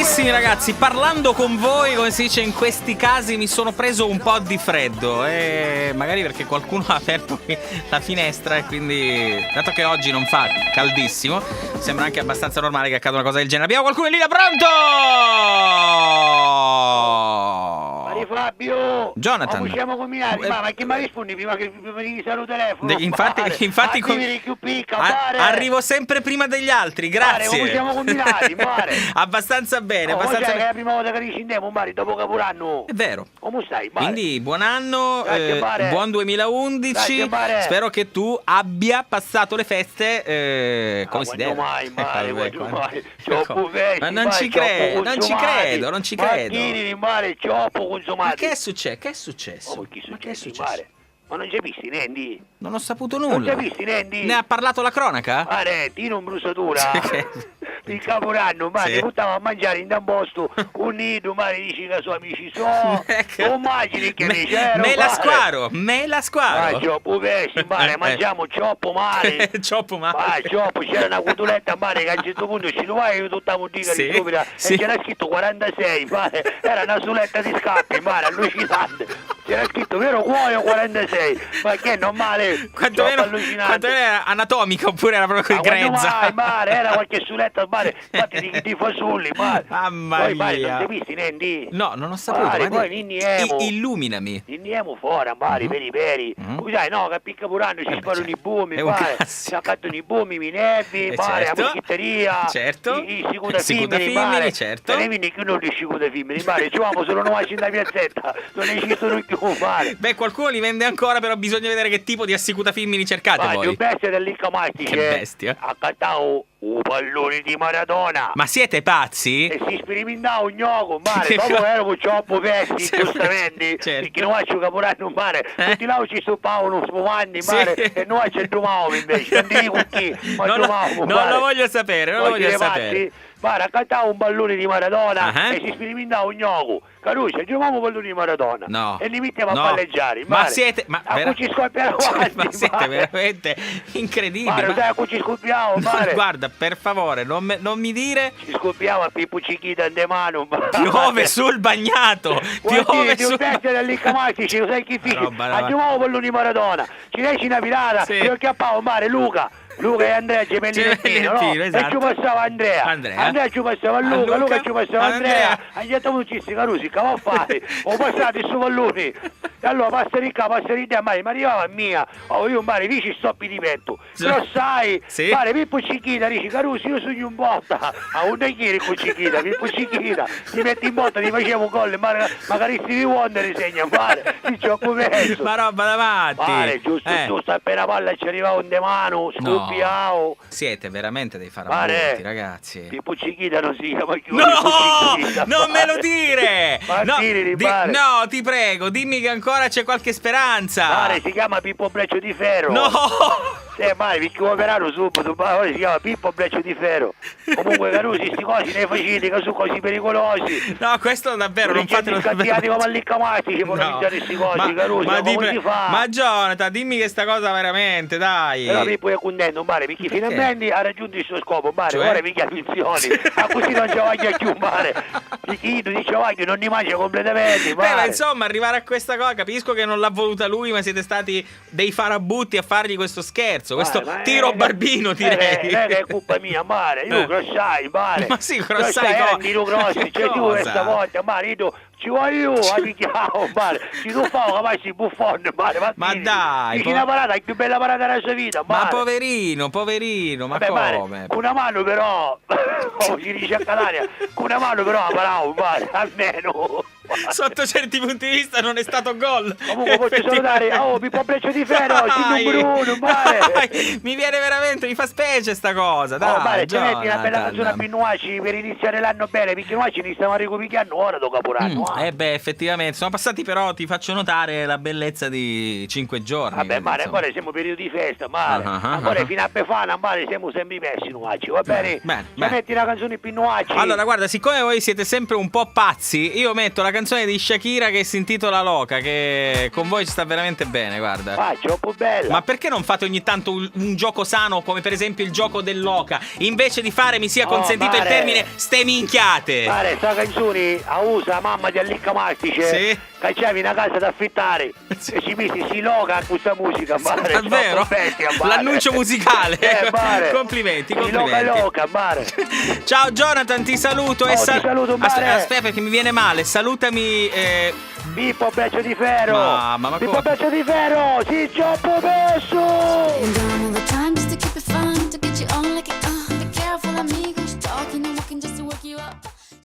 Carissimi ragazzi, parlando con voi, come si dice in questi casi, mi sono preso un po' di freddo e magari perché qualcuno ha aperto la finestra e quindi, dato che oggi non fa caldissimo, sembra anche abbastanza normale che accada una cosa del genere. Abbiamo qualcuno in linea, pronto? Mari Fabio! Jonathan. Ma possiamo combinare? Ma che mi rispondi prima che mi salvo telefono? Infatti arrivo sempre prima degli altri, grazie. Come siamo combinati, mare? Abbastanza bene, abbastanza bene. È la prima volta che riscendiamo, Mari, dopo Capodanno. È vero. Come stai, Mare? Quindi buon anno, Grazie, buon 2011. Grazie, spero che tu abbia passato le feste come si deve. Mai, Mare, mai. Ma non ci credo. Mare, Ma che è successo? Che è successo? Ma che è successo? Mare? Ma non ci hai visti, Nendi? Non ho saputo Non nulla. ci hai visti, Nendi? Ne ha parlato la cronaca? Mare, tiro in brusatura. Il Capodanno, Mare, portava a mangiare in un posto un nido, Mare, dici che sono amici sono. Immagini che mi c'ero. Me la squaro. Ma cioppo pesci, Mare, mangiamo cioppo, Mare. Cioppo, Mare. Ma cioppo, c'era una cotoletta, Mare, che a un certo punto ci trovai io tutta modica di stupida e c'era scritto 46, Mare. Era una suletta di scappi, Mare, allucinante. C'era scritto vero cuoio 46, ma che è normale? Quanto era anatomica oppure era proprio grezza? Mare, era qualche suletta, Mare, infatti di fasulli, Mare. Mamma mia. Mare, non ti visti, Nendi? No, non ho saputo. Mare, poi illuminami. Andiamo fuori, Mare, peri. Sai, no, che picca puranno, ci sparano i bumi, Mare. Si accattano i bumi, i nervi, Mare, la moschitteria. Certo. I sicutafemmini, certo. Ne vini che non li sicutafemmini, Mare, ci vamo solo noi in piazzetta, non esistono più, Mare. Beh, qualcuno li vende ancora, però bisogna vedere che tipo di assicutafemmini cercate voi. Ma più bestia dell'Incamatici. Che bestia. Accattavo un pallone di Maradona. Ma siete pazzi? E si sperimentava un gioco, Mare, dopo ero con cioppo pezzi, giustamente, perché non faccio caporanno, Mare, tutti là ci stoppavano spumandi, Mare, e noi ci domavamo invece, non dico chi, ma domavamo, non lo voglio sapere, non lo voglio sapere. Mare, accattavo un pallone di Maradona e si sperimentava un gioco. Caruccia, giocavamo palloni di Maradona. No. E li mettiamo a palleggiare. Ma siete. ci scoppiamo avanti. Ma siete veramente incredibili. Mare, sai, ci scoppiamo, Mare. Guarda, per favore, non mi dire. Ci scoppiamo a Pippo Cichita in mano. Piove sul bagnato. Piove sul bagnato. Dell'Incamatici, lo sai chi finisce? Giocavamo palloni di Maradona. Ci leci una pirata. Io acchiappavo, Mare, Luca e Andrea gemelli Nettino, no? Esatto. E ci passava Andrea ci passava Luca ci passava Andrea. A un certo punto ci si carusi, che va a fare? Ho passato su palloni. E allora passa di te, ma arrivava a mia. Io Mare, dici stoppi di petto. Però sai, Mare, Pippo Cichita, dici Carusi, io sono un botta. A un ieri con Cichita, Pippo Cichita, ti metti in botta, ti facevo gol, magari Stevie Wonder segna, Mare, ti ci ho commesso. Ma roba davanti. Mare, giusto appena palla ci arrivava un de mano, scoppiao. Siete veramente dei farabutti, ragazzi. Pippo Cichita non si chiama più. No, non me lo dire. No, ti prego, dimmi che ancora c'è qualche speranza. Mare, si chiama Pippo Breccio di Ferro. No. Mare, perché operato subito, si chiama Pippo Breccio di Ferro. Comunque Carusi, questi cosi ne facete che sono così pericolosi. No, questo davvero non fatelo. Scattiati come all'Incamatici per non questi cosi, Carusi, ma come si fa? Ma Jonathan, dimmi che sta cosa veramente, dai. Però Pippo è contento, Mare, perché finalmente ha raggiunto il suo scopo, Mare, ora mi chiama attenzioni. A così non ci voglia più, Mare. Perché io non ci voglio, non ne mangia completamente, Mare. Ma insomma, arrivare a questa cosa, capisco che non l'ha voluta lui, ma siete stati dei farabutti a fargli questo scherzo, questo tiro barbino, direi. Non è colpa mia, Mare, io crossai, Mare. Ma sì, crossai cosa? Tiro grossi, cioè tu questa volta, Mare, io ci voglio io, amichiamo, Mare. Ci tu fai capace di buffone, Mare. Ma dai. Dici una parata, è più bella parata della sua vita, Mare. Ma poverino, ma vabbè, come? Mare, con una mano però, si dice a Catania, con una mano però la paravo, Mare, almeno. Sotto certi punti di vista non è stato gol. Comunque posso salutare Pippo Breccio di Ferro, signor Bruno, Mare. Mi viene veramente, mi fa specie sta cosa, dai. Mare, ci metti una bella canzone a Pinnuaci per iniziare l'anno bene, perché noi ci stiamo ricupicando ora dopo Capodanno. Effettivamente, sono passati, però ti faccio notare la bellezza di 5 giorni. Vabbè, Mare, ancora siamo periodi di festa, Mare. Ancora fino a Befana, Mare, siamo sempre messi Nuaci, va bene? Ci metti una canzone Pinnuaci. Allora, guarda, siccome voi siete sempre un po' pazzi, io metto la canzone canzone di Shakira che si intitola Loca, che con voi ci sta veramente bene, guarda. Faccio un po' bella. Ma perché non fate ogni tanto un gioco sano, come per esempio il gioco dell'Oca? Invece di fare, mi sia consentito il termine, ste minchiate. Pare, sta canzone a usa mamma di Allicca Mastice. Sì. Cacciavi una casa da affittare. Sì. E ci misi si loca con questa musica, mare. Davvero? L'annuncio musicale. Complimenti. Loca, mare. Ciao Jonathan, ti saluto. Ti saluto, mare. Aspetta, perché mi viene male. Salutami. Pippo Beccio di Ferro. Ma Pippo Beccio di Ferro. Sì, ciao,